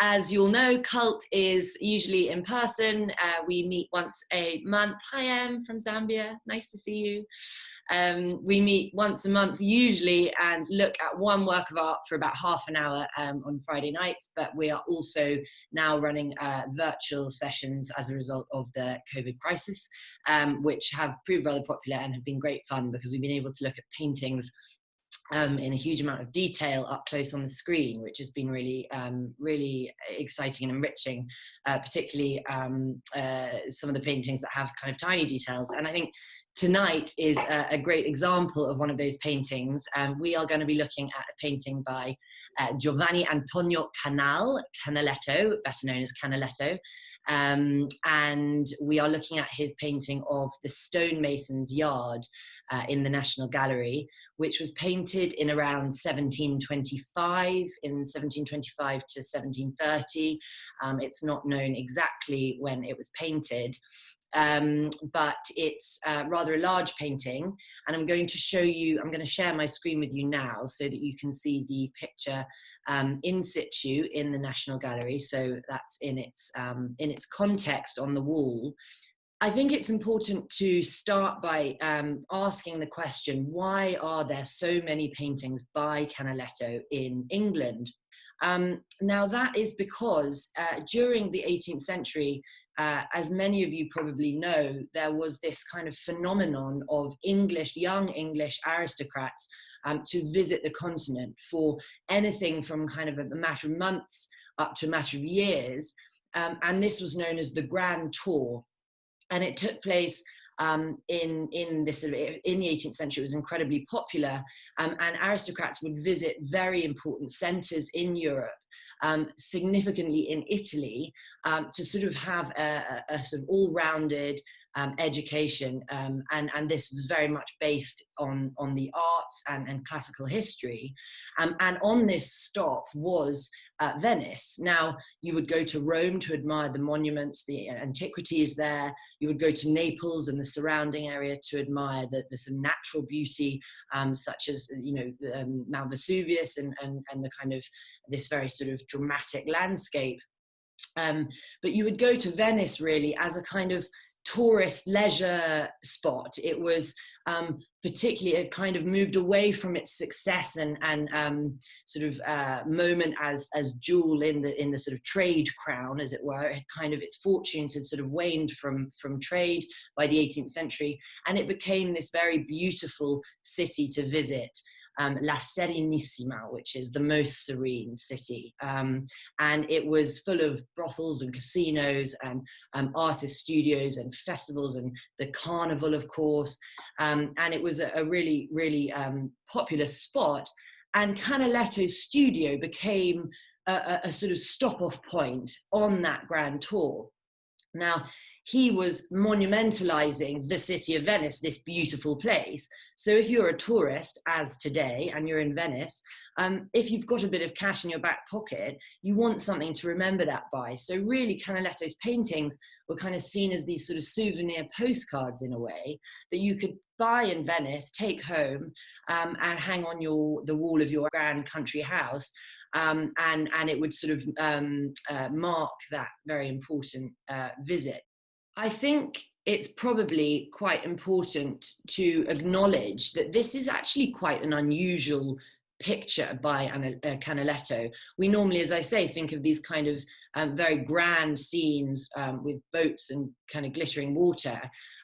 As you'll know, Cult is usually in person. We meet once a month. Hi, Em from Zambia. Nice to see you. We meet once a month usually and look at one work of art for about half an hour on Friday nights, but we are also now running virtual sessions as a result of the COVID crisis, which have proved rather popular and have been great fun because we've been able to look at paintings in a huge amount of detail up close on the screen, which has been really, really exciting and enriching, particularly some of the paintings that have kind of tiny details. And I think tonight is a great example of one of those paintings. We are going to be looking at a painting by Giovanni Antonio Caneletto, better known as Caneletto. And we are looking at his painting of the Stonemason's Yard in the National Gallery, which was painted in around 1725, in 1725 to 1730. It's not known exactly when it was painted, but it's rather a large painting. And I'm going to show you, I'm going to share my screen with you now so that you can see the picture in situ in the National Gallery. So that's in its context on the wall. I think it's important to start by asking the question, why are there so many paintings by Caneletto in England? Now that is because during the 18th century, as many of you probably know, there was this kind of phenomenon of young English aristocrats to visit the continent for anything from kind of a matter of months up to a matter of years. And this was known as the Grand Tour. And it took place in the 18th century. It was incredibly popular, and aristocrats would visit very important centres in Europe, significantly in Italy, to sort of have a sort of all-rounded education, and this was very much based on the arts and classical history, and on this stop was Venice. Now, you would go to Rome to admire the monuments, the antiquities there. You would go to Naples and the surrounding area to admire the sort of natural beauty, such as, Mount Vesuvius and the kind of this very sort of dramatic landscape. But you would go to Venice really as a kind of tourist leisure spot. It was particularly, it kind of moved away from its success and sort of moment as jewel in the sort of trade crown, as it were. It had kind of, its fortunes had sort of waned from trade by the 18th century, and it became this very beautiful city to visit. La Serenissima, which is the most serene city. And it was full of brothels and casinos and artist studios and festivals and the carnival, of course. And it was a really, really popular spot. And Caneletto's studio became a sort of stop-off point on that grand tour. Now, he was monumentalizing the city of Venice, this beautiful place. So if you're a tourist, as today, and you're in Venice, if you've got a bit of cash in your back pocket, you want something to remember that by. So really, Caneletto's paintings were kind of seen as these sort of souvenir postcards in a way that you could buy in Venice, take home, and hang on the wall of your grand country house. And it would sort of mark that very important visit. I think it's probably quite important to acknowledge that this is actually quite an unusual picture by Caneletto. We normally, as I say, think of these kind of very grand scenes with boats and kind of glittering water.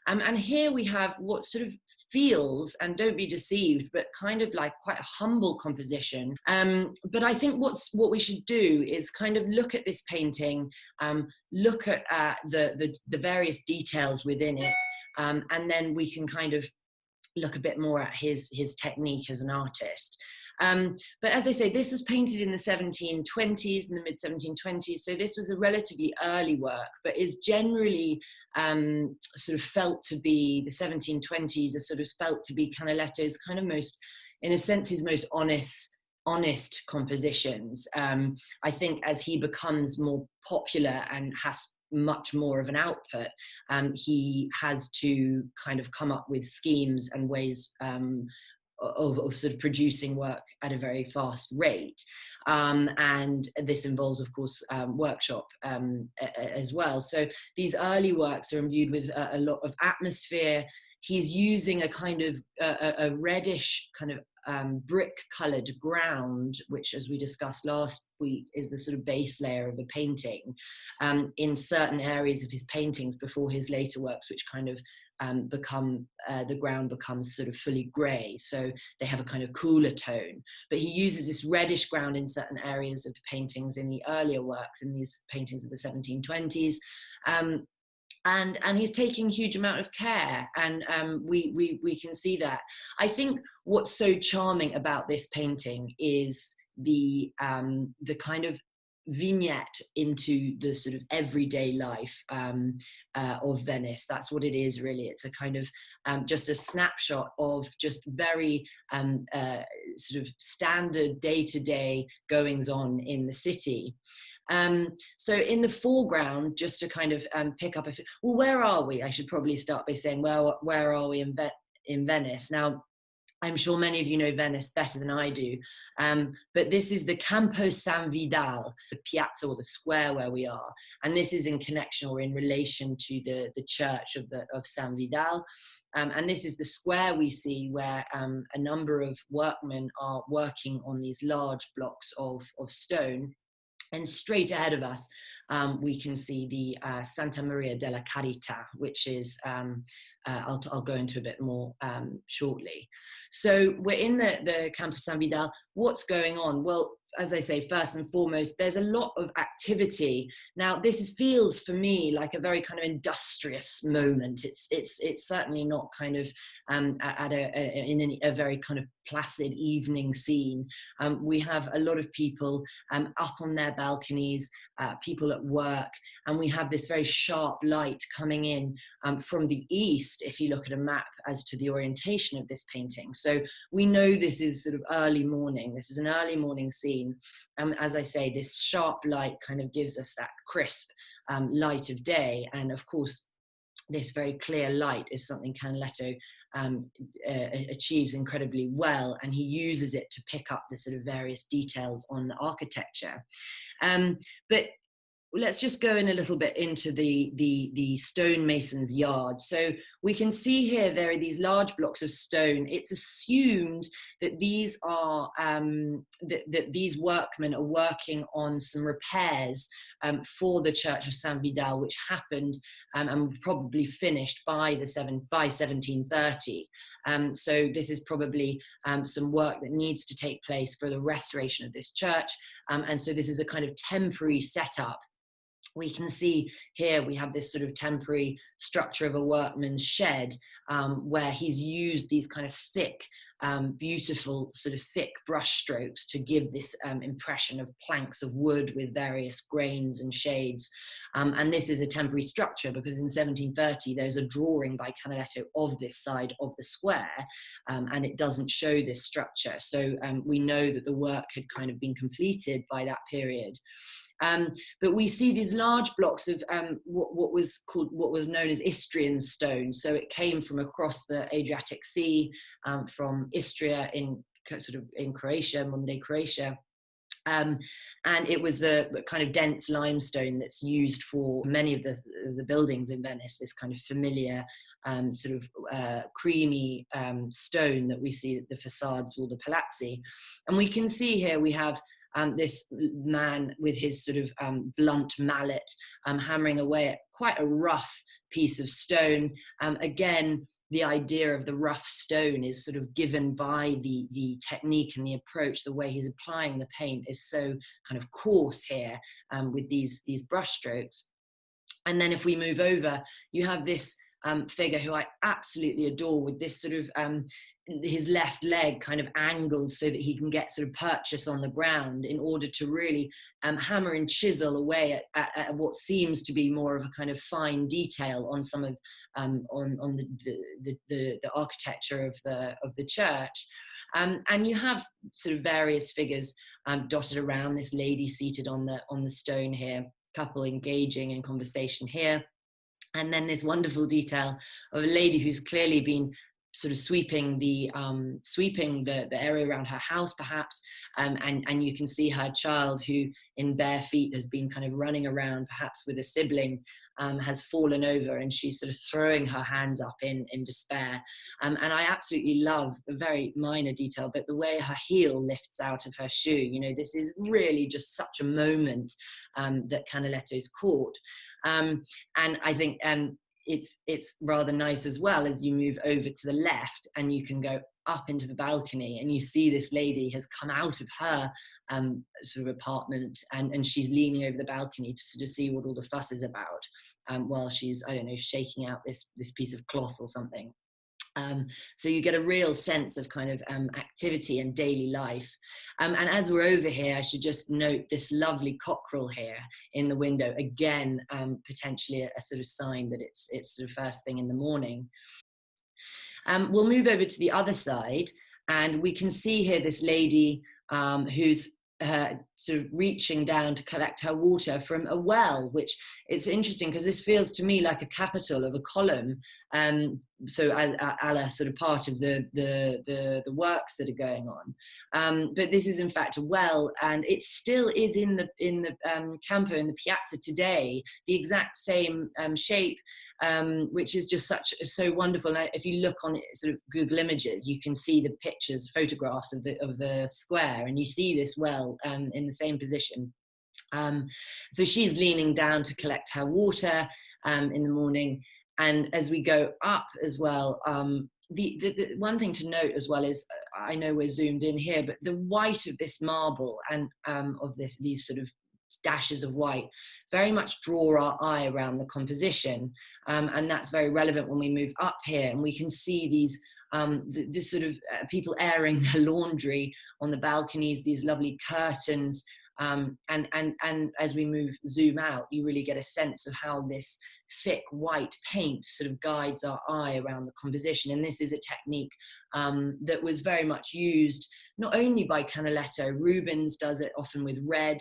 And here we have what sort of feels, and don't be deceived, but kind of like quite a humble composition. But I think what we should do is kind of look at this painting, look at the various details within it, and then we can kind of look a bit more at his technique as an artist. But as I say, this was painted in the 1720s, in the mid-1720s, so this was a relatively early work, but is generally sort of felt to be, the 1720s are sort of felt to be Caneletto's kind of most, in a sense, his most honest compositions. I think as he becomes more popular and has much more of an output, he has to kind of come up with schemes and ways of sort of producing work at a very fast rate. And this involves, of course, workshop as well. So these early works are imbued with a lot of atmosphere. He's using a kind of a reddish kind of brick-colored ground, which, as we discussed last week, is the sort of base layer of a painting in certain areas of his paintings before his later works, which kind of the ground becomes sort of fully grey. So they have a kind of cooler tone. But he uses this reddish ground in certain areas of the paintings in the earlier works, in these paintings of the 1720s. And he's taking a huge amount of care, and we can see that. I think what's so charming about this painting is the kind of vignette into the sort of everyday life of Venice. That's what it is, really. It's a kind of just a snapshot of just very sort of standard day-to-day goings on in the city. So in the foreground, just to kind of pick up, well, where are we? I should probably start by saying, well, where are we in Venice? Now, I'm sure many of you know Venice better than I do, but this is the Campo San Vidal, the piazza or the square where we are, and this is in connection or in relation to the church of San Vidal, and this is the square we see where a number of workmen are working on these large blocks of stone. And straight ahead of us, we can see the Santa Maria della Carità, which is, I'll go into a bit more shortly. So we're in the Campo San Vidal. What's going on? Well, as I say, first and foremost, there's a lot of activity. Now, this feels for me like a very kind of industrious moment. It's certainly not kind of at in a very kind of placid evening scene. We have a lot of people up on their balconies, people at work, and we have this very sharp light coming in from the east, if you look at a map as to the orientation of this painting. So we know this is sort of early morning. This is an early morning scene. As I say, this sharp light kind of gives us that crisp light of day. And of course, this very clear light is something Caneletto achieves incredibly well, and he uses it to pick up the sort of various details on the architecture. But let's just go in a little bit into the stonemason's yard. So we can see here there are these large blocks of stone. It's assumed that these are that these workmen are working on some repairs for the Church of San Vidal, which happened and probably finished by 1730. So this is probably some work that needs to take place for the restoration of this church. And so this is a kind of temporary setup. We can see here we have this sort of temporary structure of a workman's shed where he's used these kind of thick, beautiful sort of thick brush strokes to give this impression of planks of wood with various grains and shades. And this is a temporary structure because in 1730 there's a drawing by Caneletto of this side of the square, and it doesn't show this structure. So we know that the work had kind of been completed by that period. But we see these large blocks of what was known as Istrian Stone. So it came from across the Adriatic Sea, from Istria in Croatia, modern-day Croatia. And it was the kind of dense limestone that's used for many of the buildings in Venice, this kind of familiar creamy stone that we see at the facades of all the palazzi. And we can see here we have this man with his sort of blunt mallet hammering away at quite a rough piece of stone. Again, the idea of the rough stone is sort of given by the technique and the approach. The way he's applying the paint is so kind of coarse here with these brush strokes. And then if we move over, you have this figure who I absolutely adore with this sort of his left leg kind of angled so that he can get sort of purchase on the ground in order to really hammer and chisel away at what seems to be more of a kind of fine detail on some of on the architecture of the church. And you have sort of various figures dotted around. This lady seated on the stone here, couple engaging in conversation here. And then this wonderful detail of a lady who's clearly been sort of sweeping the area around her house, perhaps, and you can see her child, who in bare feet has been kind of running around, perhaps with a sibling, has fallen over, and she's sort of throwing her hands up in despair. And I absolutely love a very minor detail, but the way her heel lifts out of her shoe. You know, this is really just such a moment that Caneletto's caught. And I think it's rather nice as well, as you move over to the left and you can go up into the balcony, and you see this lady has come out of her sort of apartment, and she's leaning over the balcony to sort of see what all the fuss is about, while she's, I don't know, shaking out this piece of cloth or something. So you get a real sense of kind of activity and daily life. And as we're over here, I should just note this lovely cockerel here in the window. Again, potentially a sort of sign that it's sort of first thing in the morning. We'll move over to the other side, and we can see here this lady who's sort of reaching down to collect her water from a well, which it's interesting because this feels to me like a capital of a column, so a la sort of part of the works that are going on, but this is in fact a well, and it still is in the campo, in the piazza today, the exact same shape, which is just so wonderful. And if you look on sort of Google Images, you can see the pictures, photographs of the square, and you see this well in the same position. So she's leaning down to collect her water in the morning. And as we go up as well, the one thing to note as well is, I know we're zoomed in here, but the white of this marble and of these sort of dashes of white very much draw our eye around the composition, and that's very relevant when we move up here, and we can see these this sort of people airing their laundry on the balconies, these lovely curtains. And as we zoom out, you really get a sense of how this thick white paint sort of guides our eye around the composition. And this is a technique that was very much used not only by Caneletto. Rubens does it often with red.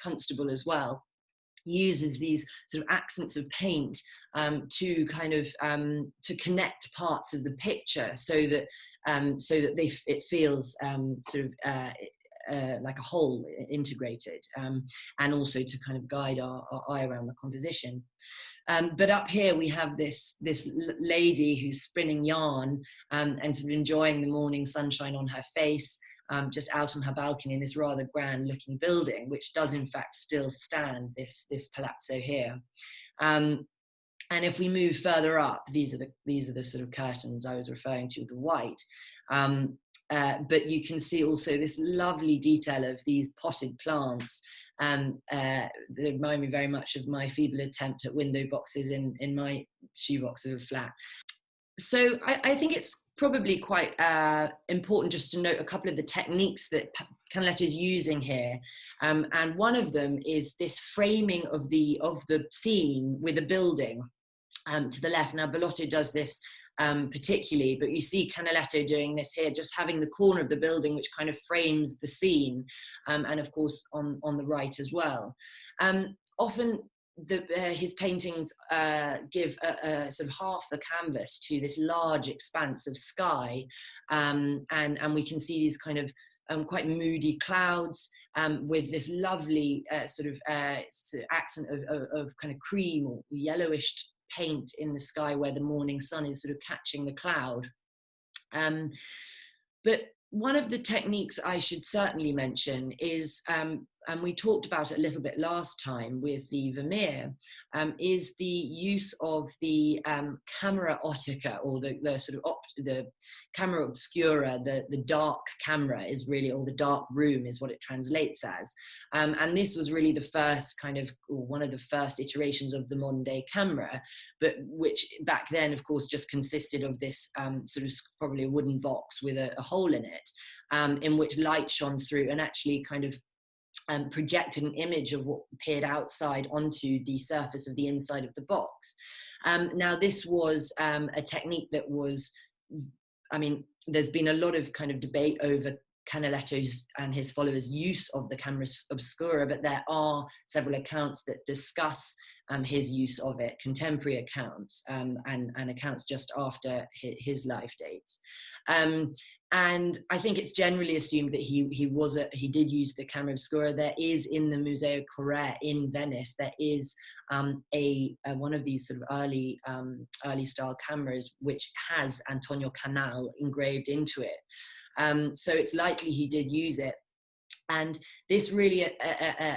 Constable as well uses these sort of accents of paint to kind of to connect parts of the picture, so that it feels sort of like a whole, integrated, and also to kind of guide our eye around the composition. But up here we have this lady who's spinning yarn and sort of enjoying the morning sunshine on her face, just out on her balcony in this rather grand looking building, which does in fact still stand, this palazzo here. And if we move further up, these are the sort of curtains I was referring to, the white. But you can see also this lovely detail of these potted plants. They remind me very much of my feeble attempt at window boxes in my shoebox of a flat. So I think it's probably quite important just to note a couple of the techniques that Caneletto is using here. And one of them is this framing of the scene with a building to the left. Now, Bellotto does this particularly, but you see Caneletto doing this here, just having the corner of the building which kind of frames the scene, and of course on the right as well. Often his paintings give a sort of half the canvas to this large expanse of sky, and we can see these kind of quite moody clouds with this lovely sort of accent of kind of cream or yellowish paint in the sky, where the morning sun is sort of catching the cloud. But one of the techniques I should certainly mention is, and we talked about it a little bit last time with the Vermeer, is the use of the camera ottica, or the sort of the camera obscura, the dark camera is really, or the dark room is what it translates as. And this was really the first kind of, or one of the first iterations of the modern day camera, but which back then, of course, just consisted of this sort of probably a wooden box with a hole in it, in which light shone through and actually kind of projected an image of what appeared outside onto the surface of the inside of the box. Now, this was a technique that was, I mean, there's been a lot of kind of debate over Caneletto's and his followers' use of the camera obscura, but there are several accounts that discuss his use of it, contemporary accounts, and accounts just after his life dates. And I think it's generally assumed that he did use the camera obscura. There is in the Museo Corre in Venice, there is one of these sort of early style cameras which has Antonio Canal engraved into it. So it's likely he did use it. And this really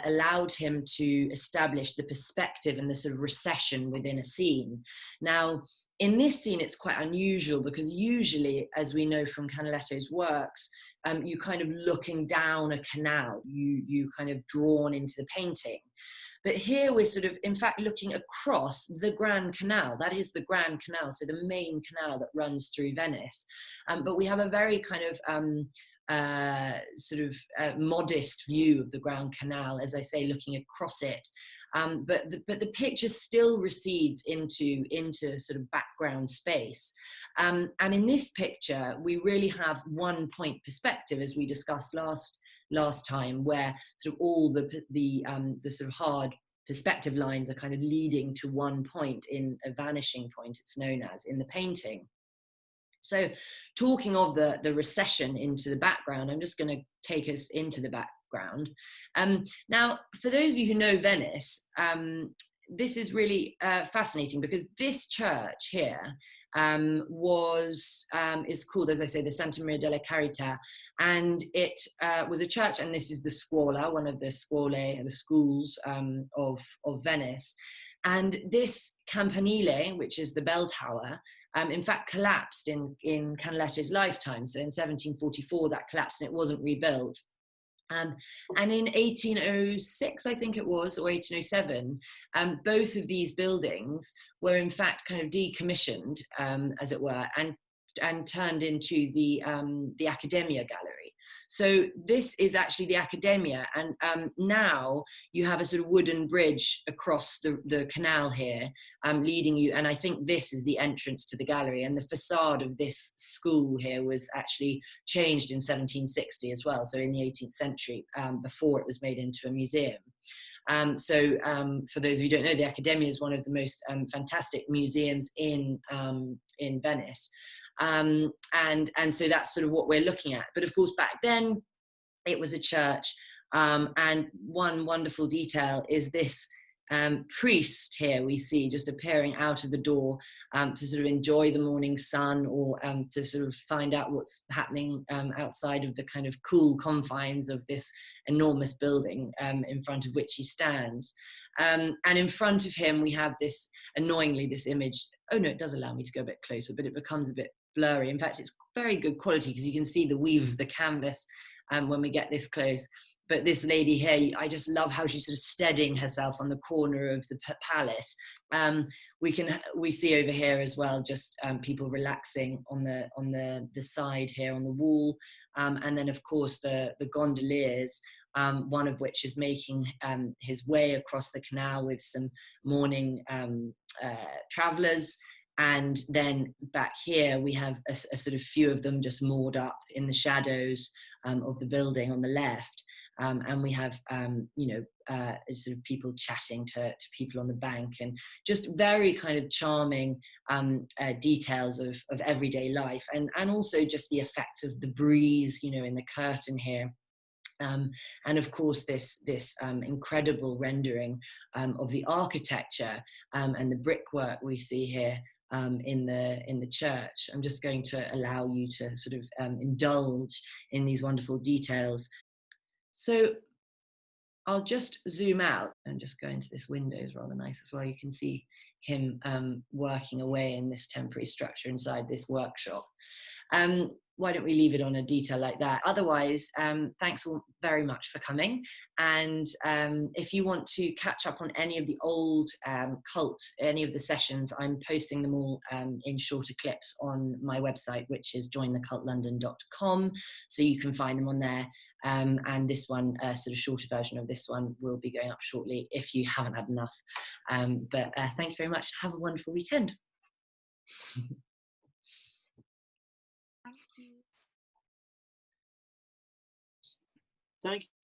allowed him to establish the perspective and the sort of recession within a scene. Now, in this scene, it's quite unusual because usually, as we know from Caneletto's works, you kind of looking down a canal, you kind of drawn into the painting. But here we're sort of, in fact, looking across the Grand Canal. That is the Grand Canal, so the main canal that runs through Venice. But we have a very kind of modest view of the Grand Canal, as I say, looking across it. But the picture still recedes into sort of background space. And in this picture, we really have one point perspective, as we discussed last time, where sort of all the sort of hard perspective lines are kind of leading to one point, in a vanishing point, it's known as, in the painting. So talking of the recession into the background, I'm just going to take us into the background. Now, for those of you who know Venice, this is really fascinating, because this church here is called, as I say, the Santa Maria della Carità, and it was a church, and this is the scuola, one of the scuole, the schools of Venice. And this campanile, which is the bell tower, in fact collapsed in Caneletto's lifetime. So in 1744 that collapsed, and it wasn't rebuilt. And in 1806, I think it was, or 1807, both of these buildings were in fact kind of decommissioned, as it were, and turned into the Accademia Gallery. So this is actually the Accademia, and now you have a sort of wooden bridge across the canal here, leading you, and I think this is the entrance to the gallery, and the facade of this school here was actually changed in 1760 as well, so in the 18th century, before it was made into a museum. For those of you who don't know, the Accademia is one of the most fantastic museums in Venice. And so that's sort of what we're looking at. But of course, back then it was a church. And one wonderful detail is this priest here we see just appearing out of the door to sort of enjoy the morning sun, or to sort of find out what's happening outside of the kind of cool confines of this enormous building in front of which he stands. And in front of him we have this, annoyingly, this image. Oh no, it does allow me to go a bit closer, but it becomes a bit blurry. In fact, it's very good quality because you can see the weave of the canvas when we get this close. But this lady here, I just love how she's sort of steadying herself on the corner of the palace. We see over here as well, just people relaxing on the side here on the wall, and then of course the gondoliers, one of which is making his way across the canal with some morning travellers. And then back here we have a sort of few of them just moored up in the shadows of the building on the left. And we have, sort of people chatting to people on the bank, and just very kind of charming details of everyday life, and also just the effects of the breeze, in the curtain here. And of course, this incredible rendering of the architecture and the brickwork we see here in the church. I'm just going to allow you to sort of indulge in these wonderful details. So I'll just zoom out and just go into this window. Is rather nice as well. You can see him working away in this temporary structure inside this workshop. Why don't we leave it on a detail like that? Otherwise, thanks all very much for coming. And if you want to catch up on any of the old cult, any of the sessions, I'm posting them all in shorter clips on my website, which is jointhecultlondon.com. So you can find them on there. And this one, sort of shorter version of this one, will be going up shortly if you haven't had enough. But thank you very much. Have a wonderful weekend. Thank you.